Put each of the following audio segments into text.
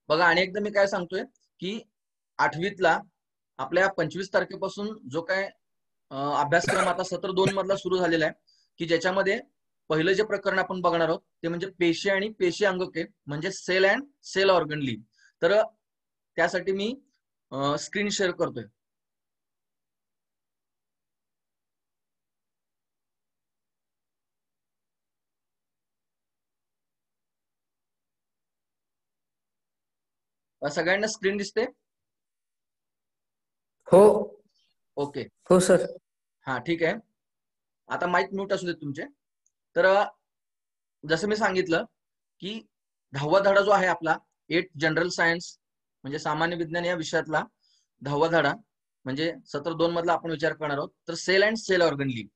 बघा आणि एकदा मी काय सांगतोय की 8वीतला आपल्या 25 तारखेपासून जो काय अभ्यासक्रम आता सत्र 2 मधला सुरू झालेला आहे की ज्याच्यामध्ये पहिलं जे प्रकरण आपण बघणार आहोत ते म्हणजे पेशी आणि पेशी अंगके म्हणजे सेल अँड सेल ऑर्गन ली. तर त्यासाठी मी स्क्रीन शेअर करतोय. सगळ्यांना स्क्रीन दिसते? हो ओके. हो सर. हा ठीक आहे. आता माईक म्यूट असू देत तुमचे. तर जसं मी सांगितलं की 10वा धडा जो आहे आपला 8 जनरल सायन्स म्हणजे सामान्य विज्ञान या विषयातला 10वा धडा म्हणजे सत्र 2 मधला आपण विचार करणार आहोत. तर cell and cell organelle.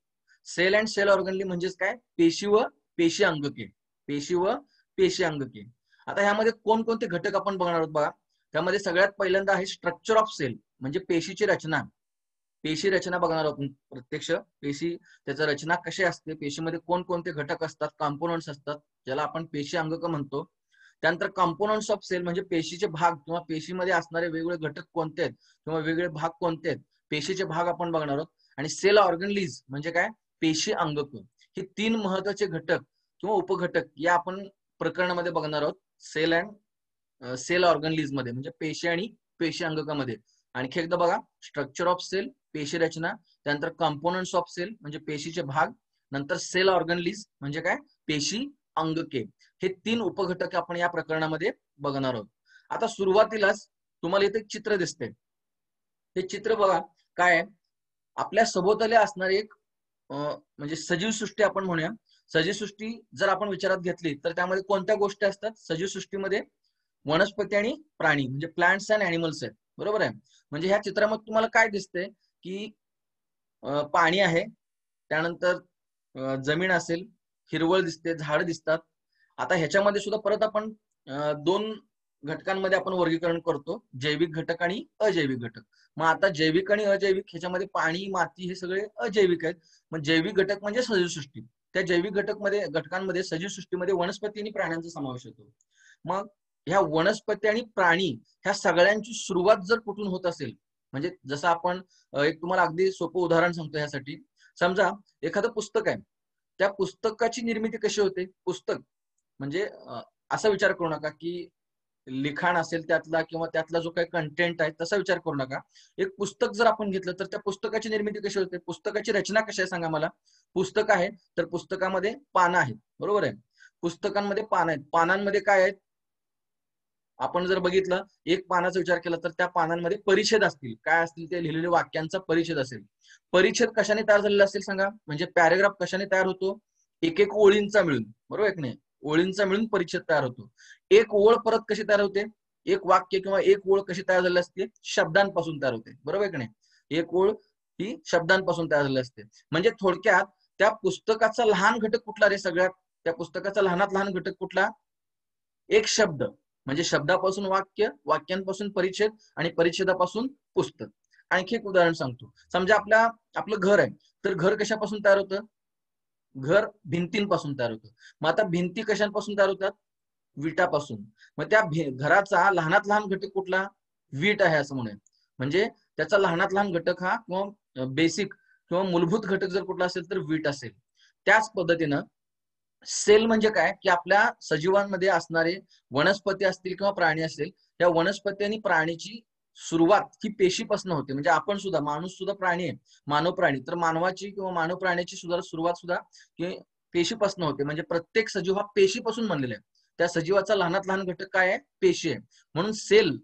Cell and cell organelle म्हणजेच काय? पेशी व पेशी अंगके. पेशी व पेशी अंगके. आता ह्यामध्ये कोणकोणते घटक आपण बघणार आहोत बघा. त्यामध्ये सगळ्यात पहिल्यांदा आहे स्ट्रक्चर ऑफ सेल म्हणजे पेशीची रचना. पेशी रचना बघणार आहोत प्रत्यक्ष. पेशी त्याचं रचना कशी असते, पेशीमध्ये कोणकोणते घटक असतात, कॉम्पोनंट्स असतात ज्याला आपण पेशी अंगक म्हणतो. त्यानंतर कॉम्पोनंट्स ऑफ सेल म्हणजे पेशीचे भाग किंवा पेशीमध्ये असणारे वेगवेगळे घटक कोणते आहेत किंवा वेगवेगळे भाग कोणते आहेत, पेशीचे भाग आपण बघणार आहोत. आणि सेल ऑर्गनलीज म्हणजे काय? पेशी अंगक. हे 3 महत्वाचे घटक किंवा उपघटक या आपण प्रकरणामध्ये बघणार आहोत सेल अँड सेल ऑर्गनलीज मध्ये म्हणजे पेशी आणि पेशी अंगकामध्ये. आणखी एकदा बघा, स्ट्रक्चर ऑफ सेल पेशी रचना, त्यानंतर कॉम्पोनंट्स ऑफ सेल म्हणजे पेशीचे भाग, नंतर सेल ऑर्गनलीज म्हणजे काय? पेशी अंगके. हे 3 उपघटक आपण या प्रकरणामध्ये बघणार आहोत. आता सुरुवातीलाच तुम्हाला इथे चित्र दिसते. हे चित्र बघा काय आहे, आपल्या सभोवताली असणारी एक म्हणजे सजीव सृष्टी आपण म्हणूया. सजीव सृष्टी जर आपण विचारात घेतली तर त्यामध्ये कोणत्या गोष्टी असतात? सजीव सृष्टीमध्ये वनस्पती आणि प्राणी म्हणजे प्लांट्स अँड अॅनिमल्स आहेत. बरोबर आहे. म्हणजे ह्या चित्रामध्ये तुम्हाला काय दिसतंय की पाणी आहे, त्यानंतर जमीन असेल, हिरवळ दिसते, झाड दिसतात. आता ह्याच्यामध्ये सुद्धा परत आपण 2 घटकांमध्ये आपण वर्गीकरण करतो, जैविक घटक आणि अजैविक घटक. मग आता जैविक आणि अजैविक ह्याच्यामध्ये पाणी, माती हे सगळे अजैविक आहेत. मग जैविक घटक म्हणजे सजीवसृष्टी. त्या जैविक घटकांमध्ये सजीवसृष्टीमध्ये वनस्पती आणि प्राण्यांचा समावेश होतो. मग ह्या वनस्पती आणि प्राणी ह्या सगळ्यांची सुरुवात जर कुठून होत असेल, म्हणजे जसं आपण एक तुम्हाला अगदी सोपं उदाहरण सांगतो ह्यासाठी. समजा एखादं पुस्तक आहे, त्या पुस्तकाची निर्मिती कशी होते? पुस्तक म्हणजे असा विचार करू नका की लिखाण असेल त्यातला किंवा त्यातला जो काही कंटेंट आहे तसा विचार करू नका. एक पुस्तक जर आपण घेतलं तर त्या पुस्तकाची निर्मिती कशी होते? पुस्तकाची रचना कशी आहे सांगा मला. पुस्तक आहे तर पुस्तकामध्ये पानं आहेत, बरोबर आहे. पुस्तकांमध्ये पानं आहेत, पानांमध्ये काय आहेत? आपण जर बघितलं एक पानाचा विचार केला तर त्या पानांमध्ये परिच्छेद असतील. काय असतील? ते लिहिलेले वाक्यांचा परिच्छेद असेल. परिच्छेद कशाने तयार झालेला असेल सांगा? म्हणजे पॅरेग्राफ कशाने तयार होतो? एक एक ओळींचा मिळून, बरोबर आहे की नाही? ओळींचा मिळून परिच्छेद तयार होतो. एक ओळ परत कशी तयार होते? एक वाक्य किंवा एक ओळ कशी तयार झालेली असते? शब्दांपासून तयार होते, बरोबर आहे की नाही? एक ओळ ही शब्दांपासून तयार झालेली असते. म्हणजे थोडक्यात त्या पुस्तकाचा लहान घटक कुठला रे? सगळ्यात त्या पुस्तकाचा लहानात लहान घटक कुठला? एक शब्द. म्हणजे शब्दापासून वाक्य, वाक्यांपासून परिच्छेद आणि परिच्छेदापासून पुस्तक. आणखी एक उदाहरण सांगतो. समजा आपलं घर आहे, तर घर कशापासून तयार होतं? घर भिंतींपासून तयार होतं. मग आता भिंती कशापासून तयार होतात? विटापासून. मग त्या घराचा लहानात लहान घटक कुठला? वीट आहे असं म्हणूया. म्हणजे त्याचा लहानात लहान घटक हा किंवा बेसिक किंवा मूलभूत घटक जर कुठला असेल तर वीट असेल. त्याच पद्धतीनं सेल म्हणजे काय? की आपल्या सजीवांमध्ये असणारे वनस्पती असतील किंवा प्राणी असेल, त्या वनस्पती आणि प्राणीची सुरुवात ही पेशीपासून होते. म्हणजे आपण सुद्धा, माणूस सुद्धा प्राणी आहे, मानव प्राणी. तर मानवाची किंवा मानव प्राण्याची सुद्धा सुरुवात सुद्धा पेशीपासून होते. म्हणजे प्रत्येक सजीव हा पेशीपासून बनलेला आहे. त्या सजीवाचा लहानात लहान घटक काय आहे? पेशी आहे. म्हणून सेल,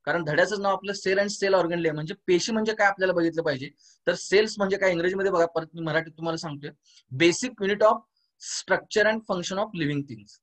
कारण धड्याचं नाव आपलं सेल अँड सेल ऑर्गनली आहे. म्हणजे पेशी म्हणजे काय आपल्याला बघितलं पाहिजे. तर सेल्स म्हणजे काय इंग्रजीमध्ये बघा, परत मी मराठीत तुम्हाला सांगतोय. Basic unit of structure and function of living things.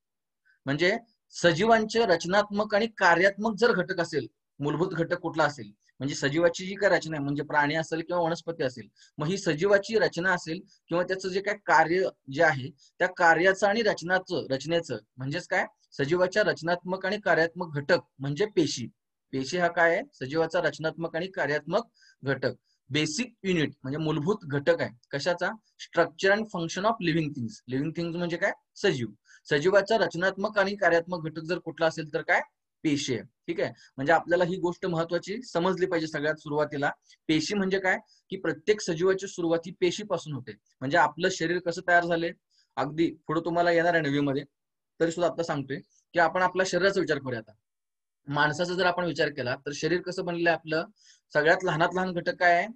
म्हणजे सजीवांचे रचनात्मक आणि कार्यात्मक जर घटक असेल, मूलभूत घटक कुठला असेल, म्हणजे सजीवाची जी काय रचना आहे, म्हणजे प्राणी असेल किंवा वनस्पती असेल, मग ही सजीवाची रचना असेल किंवा त्याचं जे काय कार्य जे आहे त्या कार्याचं आणि रचनेचं म्हणजेच काय? सजीवाच्या रचनात्मक आणि कार्यात्मक घटक म्हणजे पेशी. पेशी हा काय आहे? सजीवाचा रचनात्मक आणि कार्यात्मक घटक. बेसिक युनिट म्हणजे मूलभूत घटक आहे. कशाचा? Structure and function of living things. Living things म्हणजे काय? सजीव. सजीवाचा रचनात्मक आणि कार्यात्मक घटक जर कुठला असेल तर काय? पेशी आहे. ठीक आहे, म्हणजे आपल्याला ही गोष्ट महत्वाची समजली पाहिजे सगळ्यात सुरुवातीला. पेशी म्हणजे काय, की प्रत्येक सजीवाची सुरुवात ही पेशीपासून होते. म्हणजे आपलं शरीर कसं तयार झाले, अगदी पुढे तुम्हाला येणार आहे नवीमध्ये, तरी सुद्धा आता सांगतोय की आपण आपल्या शरीराचा विचार करूया. आता माणसाचा जर आपण विचार केला तर शरीर कसं बनलेलं आहे आपलं, सगळ्यात लहानात लहान घटक काय आहे,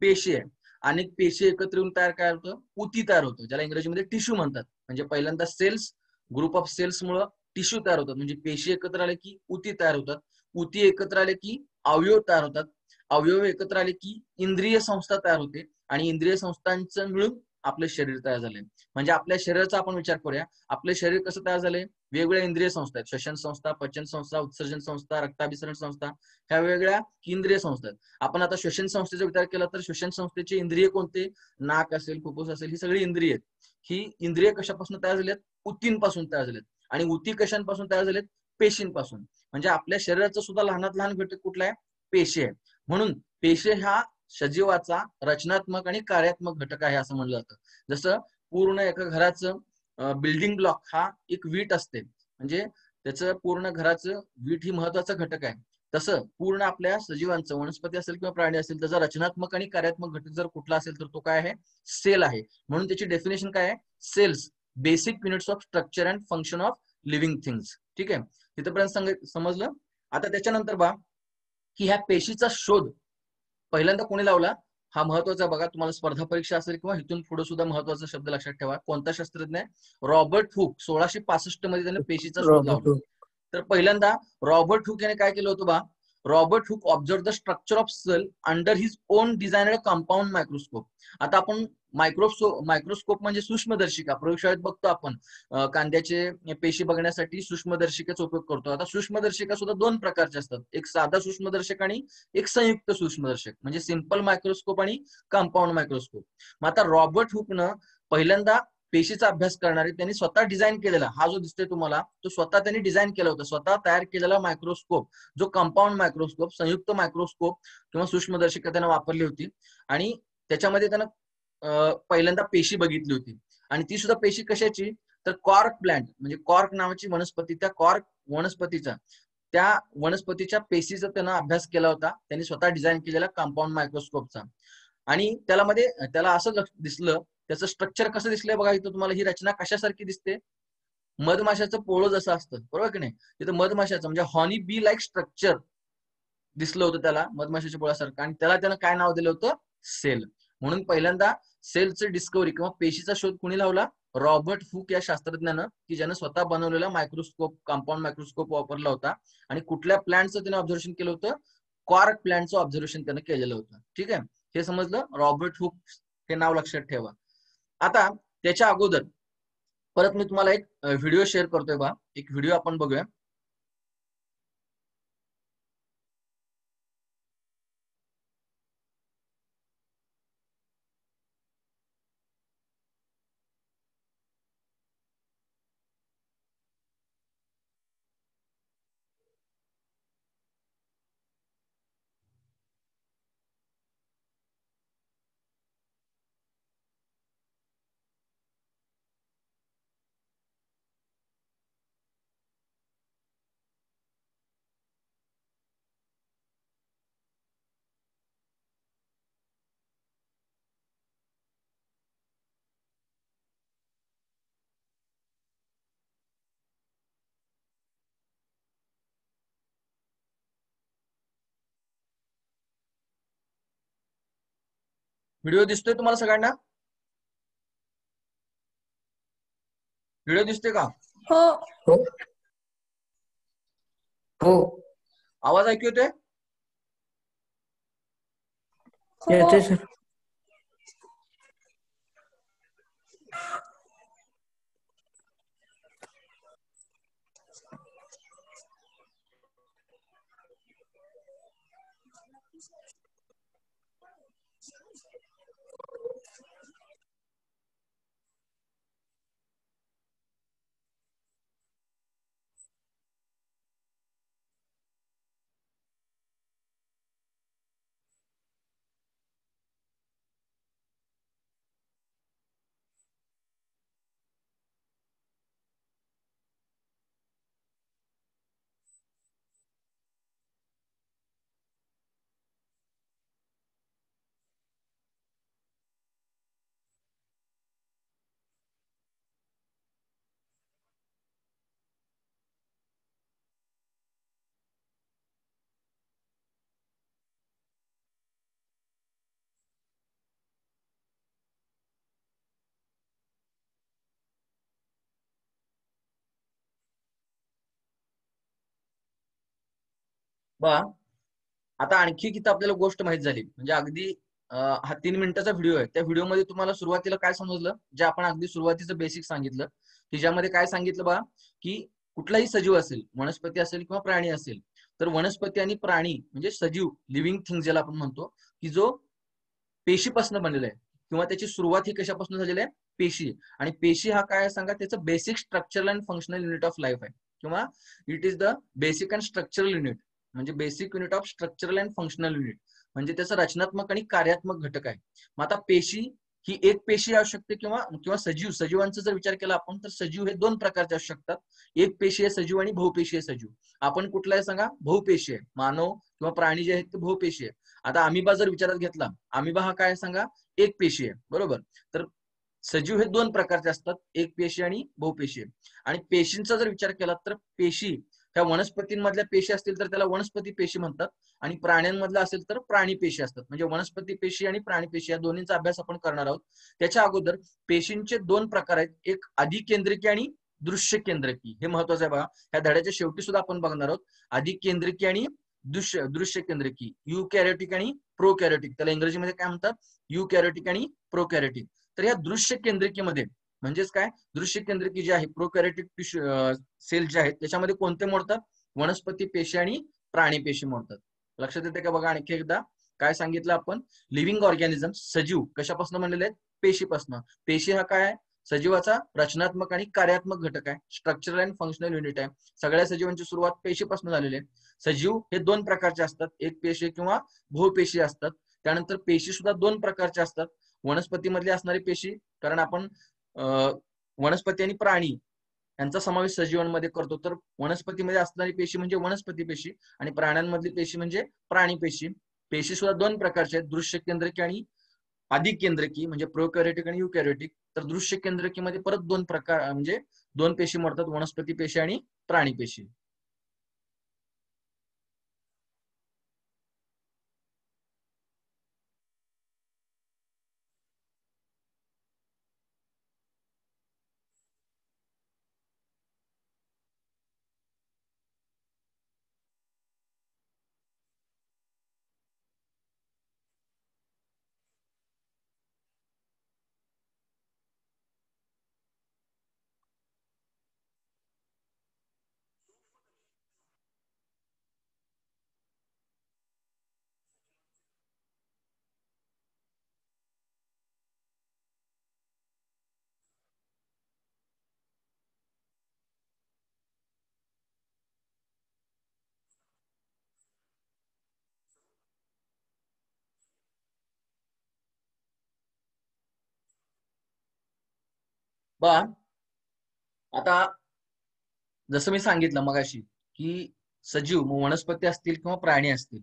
पेशी आहे. अनेक पेशी एकत्र येऊन तयार काय होतं, उती तयार होतं, ज्याला इंग्रजीमध्ये टिश्यू म्हणतात. म्हणजे पहिल्यांदा सेल्स, ग्रुप ऑफ सेल्स मुळे टिश्यू तयार होतात. म्हणजे पेशी एकत्र आले की उती तयार होतात, उती एकत्र आले की अवयव तयार होतात, अवयव एकत्र आले की इंद्रिय संस्था तयार होते, आणि इंद्रिय संस्थांचं मिळून आपलं शरीर तयार झाले. म्हणजे आपल्या शरीराचा आपण विचार करूया, आपलं शरीर कसं तयार झाले, वेगवेगळ्या इंद्रिय संस्था आहेत. श्वसन संस्था, पचन संस्था, उत्सर्जन संस्था, रक्ताभिसरण संस्था, ह्या वेगवेगळ्या इंद्रिय संस्था आहेत. आपण आता श्वसन संस्थेचा विचार केला तर श्वसन संस्थेचे इंद्रिय कोणते, नाक असेल, फुफ्फुस असेल, ही सगळी इंद्रिय आहेत. ही इंद्रिय कशापासून तयार झालेत, उतींपासून तयार झालेत. आणि उती कशांपासून तयार झालेत, पेशींपासून. म्हणजे आपल्या शरीराचा सुद्धा लहानात लहान घटक कुठला आहे, पेशी आहे. म्हणून पेशी हा सजीवाचा रचनात्मक आणि कार्यात्मक घटक आहे असं म्हणलं जातं. जसं पूर्ण एका घराचं बिल्डिंग ब्लॉक हा एक वीट असते, म्हणजे त्याचं पूर्ण घराचं वीट ही महत्वाचा घटक आहे. तसं पूर्ण आपल्या सजीवांचं, वनस्पती असेल किंवा प्राणी असेल, त्याचा रचनात्मक आणि कार्यात्मक घटक जर कुठला असेल तर तो काय आहे, सेल आहे. म्हणून त्याची डेफिनेशन काय आहे, cells basic units of structure and function of living things. ठीक आहे, तिथपर्यंत समजलं. आता त्याच्यानंतर बा, की ह्या पेशीचा शोध पहिल्यांदा कोणी लावला, हा महत्वाचा बघा, तुम्हाला स्पर्धा परीक्षा असेल किंवा इथून पुढे सुद्धा महत्वाचा शब्द लक्षात ठेवा. कोणता शास्त्रज्ञ आहे, रॉबर्ट हुक. 1665 मध्ये त्याने पेशीचा शोध रॉबर्ट लावला. हुक. तर पहिल्यांदा रॉबर्ट हुक याने काय केलं होतं बा, Robert Hooke observe the structure of cell under his own designed compound microscope. आता आपण मायक्रोस्कोप म्हणजे सूक्ष्मदर्शिका, प्रयोगशाळेत बघतो आपण कांद्याचे पेशी बघण्यासाठी सूक्ष्मदर्शिकेचा उपयोग करतो. आता सूक्ष्मदर्शिका सुद्धा दोन प्रकारचे असतात, एक साधा सूक्ष्मदर्शक आणि एक संयुक्त सूक्ष्मदर्शक, म्हणजे सिंपल मायक्रोस्कोप आणि कंपाऊंड मायक्रोस्कोप. मग आता रॉबर्ट हुकनं पहिल्यांदा पेशीचा अभ्यास करणारे त्यांनी स्वतः डिझाईन केलेला, हा जो दिसतोय तुम्हाला तो स्वतः त्यांनी डिझाईन केला होता, स्वतः तयार केलेला मायक्रोस्कोप, जो कंपाऊंड मायक्रोस्कोप, संयुक्त मायक्रोस्कोप किंवा सूक्ष्मदर्शिका त्यानं वापरली होती. आणि त्याच्यामध्ये त्यानं पहिल्यांदा पेशी बघितली होती. आणि ती सुद्धा पेशी कशाची, तर कॉर्क प्लांट, म्हणजे कॉर्क नावाची वनस्पती, त्या कॉर्क वनस्पतीचा, त्या वनस्पतीच्या पेशीचा त्यानं अभ्यास केला होता, त्यांनी स्वतः डिझाईन केलेला कंपाऊंड मायक्रोस्कोपचा. आणि त्याला असं दिसलं, त्याचं स्ट्रक्चर कसं दिसलंय बघा, इथं तुम्हाला ही रचना कशासारखी दिसते, मधमाशाचं पोळं जसं असतं, बरोबर की नाही, तिथं मधमाशाचं म्हणजे हॉनी बी लाईक स्ट्रक्चर दिसलं होतं त्याला, मधमाशाच्या पोळ्यासारखं. आणि त्यानं काय नाव दिलं होतं, सेल. म्हणून पहिल्यांदा सेलचं डिस्कवरी किंवा पेशीचा शोध कोणी लावला, रॉबर्ट हुक या शास्त्रज्ञानं, की ज्यानं स्वतः बनवलेला मायक्रोस्कोप, कंपाऊंड मायक्रोस्कोप वापरला होता. आणि कुठल्या प्लांटचं त्यानं ऑब्झर्वेशन केलं होतं, कॉर्क प्लांटचं ऑब्झर्वेशन त्यानं केलेलं होतं. ठीक आहे, हे समजलं, रॉबर्ट हुक हे नाव लक्षात ठेवा. आता त्याच्या अगोदर परत मी तुम्हाला एक व्हिडिओ शेअर करतोय बा, एक व्हिडिओ आपण बघूया. व्हिडिओ दिसतोय तुम्हाला सगळ्यांना, व्हिडिओ दिसतोय का, हो हो हो आवाज ऐकू येतोय, हो येते सर. बा आता आणखी किती आपल्याला गोष्ट माहित झाली, म्हणजे अगदी हा 3 मिनिटाचा व्हिडिओ आहे. त्या व्हिडिओमध्ये तुम्हाला सुरुवातीला काय समजलं, जे आपण अगदी सुरुवातीचं बेसिक सांगितलं, की ज्यामध्ये काय सांगितलं बा, की कुठलाही सजीव असेल, वनस्पती असेल किंवा प्राणी असेल, तर वनस्पती आणि प्राणी म्हणजे सजीव लिव्हिंग थिंग ज्याला आपण म्हणतो, की जो पेशीपासून बनलेला आहे किंवा त्याची सुरुवात ही कशापासून झालेली आहे, पेशी. आणि पेशी हा काय सांगा, त्याचं basic structural and functional unit of life आहे, किंवा it is the basic and structural unit, म्हणजे basic unit of structural and functional unit, म्हणजे त्याचा रचनात्मक आणि कार्यात्मक घटक आहे. मग आता पेशी ही एक पेशी असू शकते, किंवा किंवा सजीवांचा जर विचार केला आपण, तर सजीव हे दोन प्रकारचे असू शकतात. एक पेशीय सजीव आणि बहुपेशीय सजीव. आपण कुठला आहे सांगा, बहुपेशी आहे. मानव किंवा प्राणी जे आहेत ते बहुपेशी आहे. आता अमिबा जर विचारात घेतला, अमिबा हा काय सांगा, एक पेशी आहे, बरोबर. तर सजीव हे दोन प्रकारचे असतात, एक पेशी आणि बहुपेशी. आणि पेशींचा जर विचार केला तर पेशी ह्या वनस्पतींमधल्या पेशी असतील तर त्याला वनस्पती पेशी म्हणतात, आणि प्राण्यांमधल्या असेल तर प्राणी पेशी असतात. म्हणजे वनस्पती पेशी आणि प्राणी पेशी या दोन्हींचा अभ्यास आपण करणार आहोत. त्याच्या अगोदर पेशींचे दोन प्रकार आहेत, एक अधिकेंद्रिकी आणि दृश्य केंद्रकी. हे महत्वाचं आहे बघा, ह्या धड्याच्या शेवटी सुद्धा आपण बघणार आहोत. अधिकेंद्रिकी आणि दृश्य केंद्रकी, युकॅरियोटिक आणि प्रोकॅरियोटिक. त्याला इंग्रजीमध्ये काय म्हणतात, युकॅरियोटिक आणि प्रोकॅरियोटिक. तर या दृश्य केंद्रिकेमध्ये म्हणजेच काय, दृश्य केंद्रकी जे आहे, प्रोकॅरियोटिक सेल जे आहेत त्याच्यामध्ये कोणते मोडतात, वनस्पती पेशी आणि प्राणी पेशी मोडतात. लक्षात येते का बघा, आणखी एकदा काय सांगितलं आपण, लिव्हिंग ऑर्गॅनिझम सजीव कशापासून बनलेले आहेत, पेशीपासून. पेशी हा काय आहे, सजीवाचा रचनात्मक आणि कार्यात्मक घटक आहे, स्ट्रक्चरल अँड फंक्शनल युनिट आहे. सगळ्या सजीवांची सुरुवात पेशीपासून झालेली आहे. सजीव हे दोन प्रकारचे असतात, एक पेशी किंवा बहुपेशी असतात. त्यानंतर पेशी सुद्धा दोन प्रकारचे असतात, वनस्पतीमधली असणारी पेशी, कारण आपण वनस्पती आणि प्राणी यांचा समावेश सजीवांमध्ये करतो, तर वनस्पतीमध्ये असणारी पेशी म्हणजे वनस्पती पेशी, आणि प्राण्यांमधली पेशी म्हणजे प्राणी पेशी. पेशी सुद्धा दोन प्रकारचे आहेत, दृश्य केंद्रकी आणि अधिकेंद्रकी, म्हणजे प्रोकॅरियोटिक आणि युकॅरियोटिक. तर दृश्य केंद्रकीमध्ये परत दोन प्रकार, म्हणजे दोन पेशी मोडतात, वनस्पती पेशी आणि प्राणी पेशी. बा आता जसं मी सांगितलं मगाशी, की सजीव वनस्पती असतील किंवा प्राणी असतील,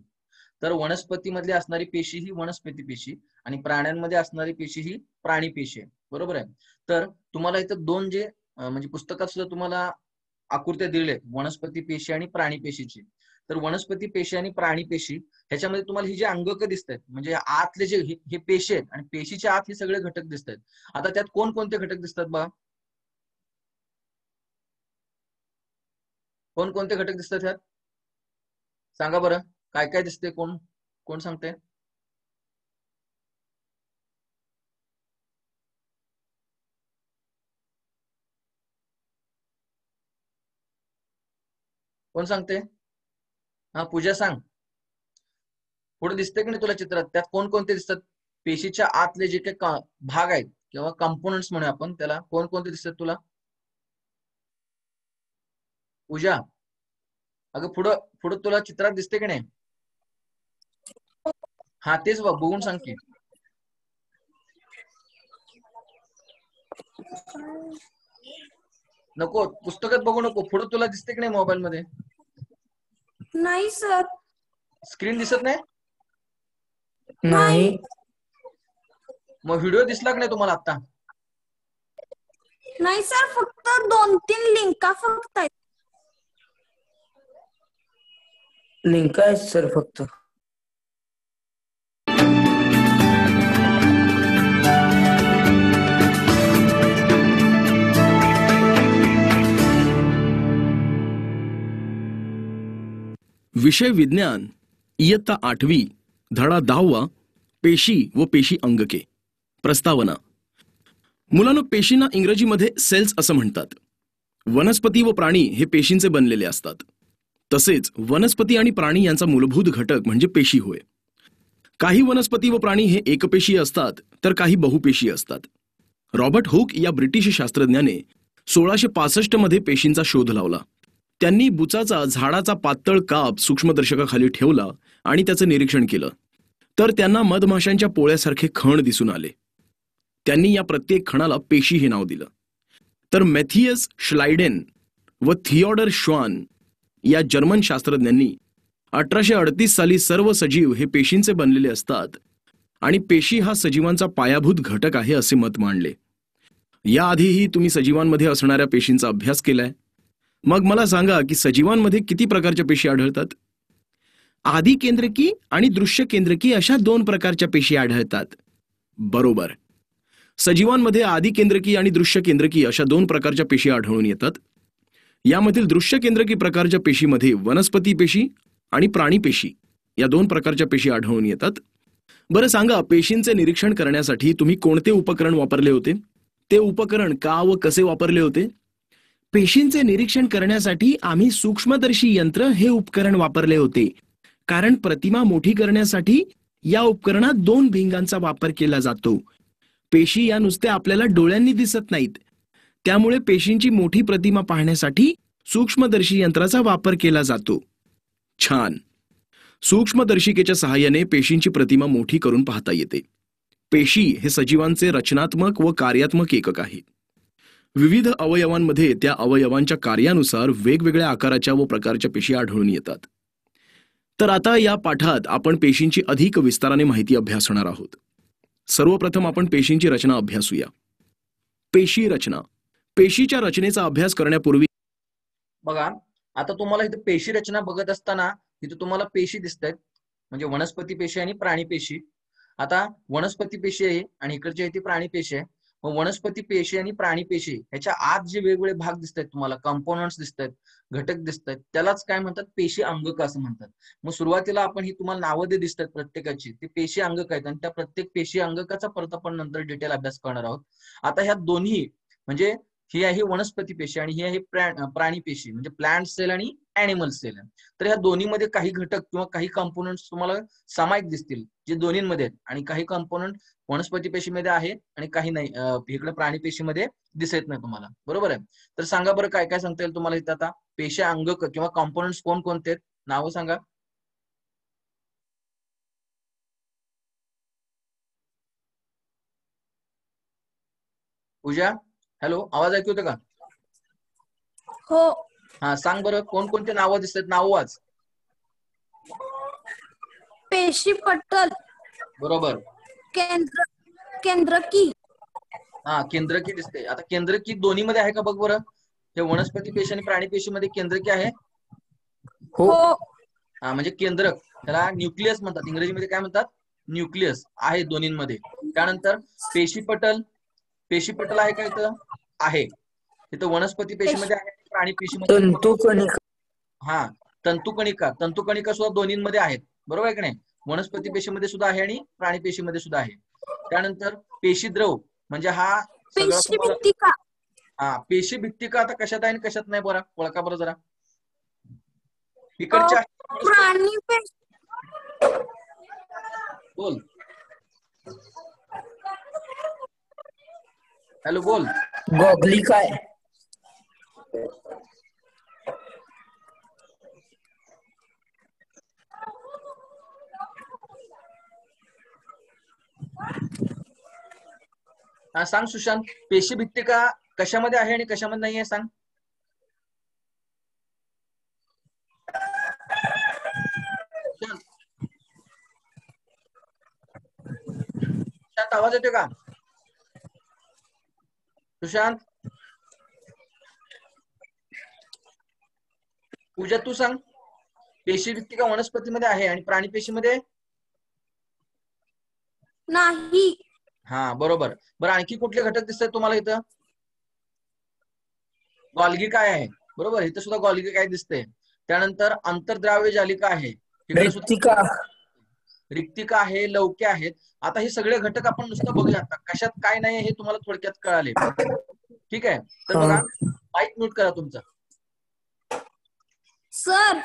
तर वनस्पतीमधली असणारी पेशी ही वनस्पती पेशी, आणि प्राण्यांमध्ये असणारी पेशी ही प्राणी पेशी आहे, बरोबर आहे. तर तुम्हाला इथं दोन जे म्हणजे पुस्तकात सुद्धा तुम्हाला आकृत्या दिलेल्या आहेत, वनस्पती पेशी आणि प्राणी पेशीची. तर वनस्पती पेशी आणि प्राणी पेशी ह्याच्यामध्ये तुम्हाला ही जे अंगक दिसत आहेत, म्हणजे आतले जे हे पेशी आहेत, आणि पेशीच्या आत हे सगळे घटक दिसत आहेत. आता त्यात कोणकोणते घटक दिसतात बघा, कोणकोणते घटक दिसतात त्यात, सांगा बरं. काय काय दिसते, कोण कोण सांगते, कोण सांगते, हा पूजा सांग. पुढे दिसते की नाही तुला चित्रात, त्यात कोणकोणते दिसतात, पेशीच्या आतले जे काही भाग आहेत किंवा कंपोनंट्स म्हणूया आपण त्याला, कोणकोणते दिसतात तुला पूजा. अगं पुढं पुढं तुला चित्रात दिसते की नाही, हा तेच बघून सांग की. नको पुस्तकात बघू नको, पुढे तुला दिसते की नाही मोबाईल मध्ये, नाही सर. स्क्रीन दिसत नाही, नाही. मग व्हिडिओ दिसला की नाही तुम्हाला आता, नाही सर, फक्त 2-3 लिंका फक्त आहेत. लिंक आहे सर फक्त. विषय विज्ञान, इयत्ता 8वी, धडा 10वा, पेशी व पेशी अंगके. प्रस्तावना. मुलांनो, पेशींना इंग्रजीमध्ये सेल्स असं म्हणतात. वनस्पती व प्राणी हे पेशींचे बनलेले असतात. तसेच वनस्पती आणि प्राणी यांचा मूलभूत घटक म्हणजे पेशी होय. काही वनस्पती व प्राणी हे एकपेशीय असतात तर काही बहुपेशीय असतात. रॉबर्ट हुक या ब्रिटिश शास्त्रज्ञाने 1665 मध्ये पेशींचा शोध लावला. त्यांनी बुचाचा झाडाचा पातळ काप सूक्ष्मदर्शकाखाली ठेवला आणि त्याचं निरीक्षण केलं, तर त्यांना मधमाशांच्या पोळ्यासारखे खण दिसून आले. त्यांनी या प्रत्येक खणाला पेशी हे नाव दिलं. तर मॅथियस श्लाइडेन व थिओडर श्वान या जर्मन शास्त्रज्ञांनी 1838 साली सर्व सजीव हे पेशींचे बनलेले असतात आणि पेशी हा सजीवांचा पायाभूत घटक आहे असे मत मांडले. याआधीही तुम्ही सजीवांमध्ये असणाऱ्या पेशींचा अभ्यास केलाय. मग मला सांगा की सजीवांमध्ये किती प्रकारच्या पेशी आढळतात? आधी केंद्रकी आणि दृश्य केंद्रकी अशा 2 प्रकारच्या पेशी आढळतात. बरोबर. सजीवांमध्ये आधी केंद्रकी आणि दृश्य केंद्रकी अशा 2 प्रकारच्या पेशी आढळून येतात. यामधील दृश्य केंद्रकी प्रकारच्या पेशीमध्ये वनस्पती पेशी आणि प्राणी पेशी या 2 प्रकारच्या पेशी आढळून येतात. बरं सांगा, पेशींचे निरीक्षण करण्यासाठी तुम्ही कोणते उपकरण वापरले होते? ते उपकरण का व कसे वापरले होते? पेशींचे निरीक्षण करण्यासाठी आम्ही सूक्ष्मदर्शी यंत्र हे उपकरण वापरले होते, कारण प्रतिमा मोठी करण्यासाठी या उपकरणात 2 भिंगांचा वापर केला जातो. पेशी या नुसत्या आपल्याला डोळ्यांनी दिसत नाहीत, त्यामुळे पेशींची मोठी प्रतिमा पाहण्यासाठी सूक्ष्मदर्शी यंत्राचा वापर केला जातो. छान. सूक्ष्मदर्शिकेच्या सहाय्याने पेशींची प्रतिमा मोठी करून पाहता येते. पेशी हे सजीवांचे रचनात्मक व कार्यात्मक एकक आहे. विविध अवयवांमध्ये त्या अवयवांच्या कार्यानुसार वेगवेगळ्या आकाराच्या व प्रकारच्या पेशी आढळून येतात. तर आता या पाठात आपण पेशींची अधिक विस्ताराने माहिती अभ्यासणार आहोत. सर्वप्रथम आपण पेशींची रचना अभ्यासूया. पेशी रचना. पेशीच्या रचनेचा अभ्यास करण्यापूर्वी बघा, आता तुम्हाला इथे पेशी रचना बघत असताना इथे तुम्हाला पेशी दिसत आहेत, म्हणजे वनस्पती पेशी आणि प्राणी पेशी. आता वनस्पती पेशी आहे आणि इकडची आहे ती प्राणी पेशी आहे. मग वनस्पती पेशी आणि प्राणी पेशी ह्याच्या आत जे वेगवेगळे भाग दिसत आहेत तुम्हाला, कंपोनंट्स दिसत आहेत, घटक दिसत आहेत, त्यालाच काय म्हणतात? पेशी अंगक असं म्हणतात. मग सुरुवातीला आपण ही तुम्हाला नावं जे दिसत आहेत प्रत्येकाची, ती पेशी अंगक आहेत आणि त्या प्रत्येक पेशी अंगकाचा परत आपण नंतर डिटेल अभ्यास करणार आहोत. आता ह्या दोन्ही म्हणजे ही आहे वनस्पती पेशी आणि ही आहे प्राणी पेशी, म्हणजे प्लांट सेल आणि ऍनिमल सेल. तर ह्या दोन्हीमध्ये काही घटक किंवा काही कंपोनंट्स तुम्हाला सामायिक दिसतील जे दोन्हीमध्ये आहेत, आणि काही कंपोनंट वनस्पती पेशीमध्ये आहेत आणि काही नाही, इकडे प्राणी पेशीमध्ये दिसत नाही तुम्हाला. बरोबर आहे. तर सांगा बरं, काय काय सांगता येईल तुम्हाला इथं? आता पेशी अंगक किंवा कंपोनंट्स कोणकोणते आहेत? नावं सांगा. पूजा, हॅलो, आवाज ऐकू येतो का? हो. हा, सांग बरं, कोणकोणते नावं दिसतात? नाव वाच. पेशी पटल, बरोबर. केंद्रकी. हा, केंद्रकी दिसते. आता केंद्रकी दोन्ही मध्ये आहे का बघ बरं. हे वनस्पती पेशी आणि प्राणी पेशीमध्ये केंद्रकी आहे. हो. हा, म्हणजे केंद्रक, त्याला न्यूक्लियस म्हणतात. इंग्रजीमध्ये काय म्हणतात? न्यूक्लियस आहे दोन्हीमध्ये. त्यानंतर पेशीपटल. पेशीपटल आहे का इथं? आहे. इथं वनस्पती पेशीमध्ये आहे, प्राणी पेशीमध्ये. तंतुकणिका. हा, तंतुकणिका. तंतुकणिका सुद्धा दोन्हीमध्ये आहेत. बरोबर आहे की नाही? वनस्पती पेशीमध्ये सुद्धा आहे आणि प्राणी पेशीमध्ये सुद्धा आहे. त्यानंतर पेशीद्रव, म्हणजे हा सगळा पेशी तुम्हाला, भित्तिका. हा, पेशी भित्तिका आता कशात आहे आणि कशात नाही बरं, ओळखा बरं जरा. इकडच्या प्राणी पेशी. बोल. हॅलो, बोल. गॉगली काय? हा, सांग सुशांत, पेशी भित्तिका कशामध्ये आहे आणि कशामध्ये नाही आहे सांग. सुशांत, आवाज येतोय का? सुशांत, पूजा तू सांग, पेशी भित्तिका वनस्पतीमध्ये आहे आणि प्राणी पेशीमध्ये नाही. हा, बरोबर. बरं, आणखी कुठले घटक दिसतात तुम्हाला इथं? गॉल्गी काय आहे? बरोबर, इथं सुद्धा गॉल्गी काय दिसते. त्यानंतर आंतरद्राव्य जालिका आहे, इकडे सुद्धा रिक्तिका. रिक्तिका आहे, लवके आहेत. आता हे सगळे घटक आपण नुसतं बघूया आता कशात काय नाही हे तुम्हाला थोडक्यात कळाले. ठीक आहे, तर बघा माईक म्यूट करा तुमचा. सर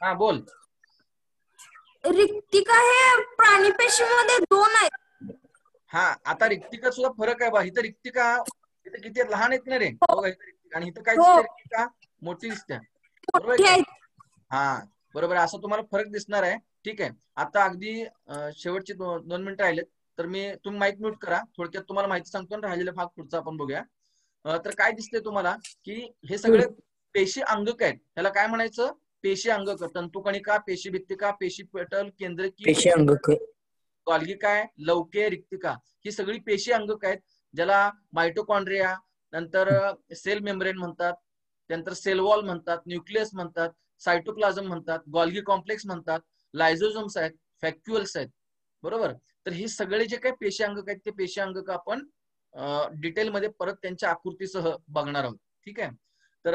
हा बोल. रिक्तिका हे प्राणी पेशीमध्ये 2 आहेत. हा आता रिक्तिका सुद्धा फरक आहे बा. इथं रिक्तिका इथं किती आहेत, लहान आहेत ना रे. बघा इथं रिक्तिका आणि इथं काय दिसते, रिक्तिका मोठी दिसते. बरोबर मोठी आहे आहेत. का? हा बरोबर आहे, असं तुम्हाला फरक दिसणार आहे. ठीक आहे, आता अगदी शेवटचे 2 मिनिटं राहिलेत, तर तुम्ही माईक म्यूट करा. थोडक्यात तुम्हाला माहिती सांगतो आणि राहिलेला भाग पुढचा आपण बघूया. तर काय दिसतंय तुम्हाला की हे सगळे पेशी अंगक आहेत. त्याला काय म्हणायचं, पेशी अंगक. तंतुकणिका, पेशी भित्तिका, पेशी पटल, केंद्रकी, पेशी अंगक. गॉल्गी काय, लवके, रिक्तिका, ही सगळी पेशी अंगक आहेत, ज्याला मायटोकॉन्ड्रिया, नंतर सेल मेम्ब्रेन म्हणतात, त्यानंतर सेल वॉल म्हणतात, न्यूक्लियस म्हणतात, सायटोप्लाझम म्हणतात, गॉल्गी कॉम्प्लेक्स म्हणतात, लायझोझोम्स आहेत, फॅक्युअल्स आहेत. बरोबर, तर हे सगळे जे काही पेशी अंगक आहेत ते पेशी अंगक आपण डिटेलमध्ये परत त्यांच्या आकृतीसह बघणार आहोत. ठीक आहे, तर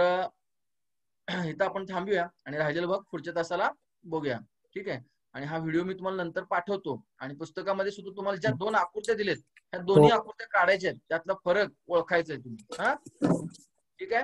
इथं आपण थांबूया आणि राहिलेलं बघ पुढच्या तासाला बघूया. ठीक आहे, आणि हा व्हिडिओ मी तुम्हाला नंतर पाठवतो. आणि पुस्तकामध्ये सुद्धा तुम्हाला ज्या 2 आकृत्या दिलेत त्या दोन्ही आकृत्या काढायच्या आहेत, त्यातला फरक ओळखायचा आहे तुम्ही. हा ठीक आहे.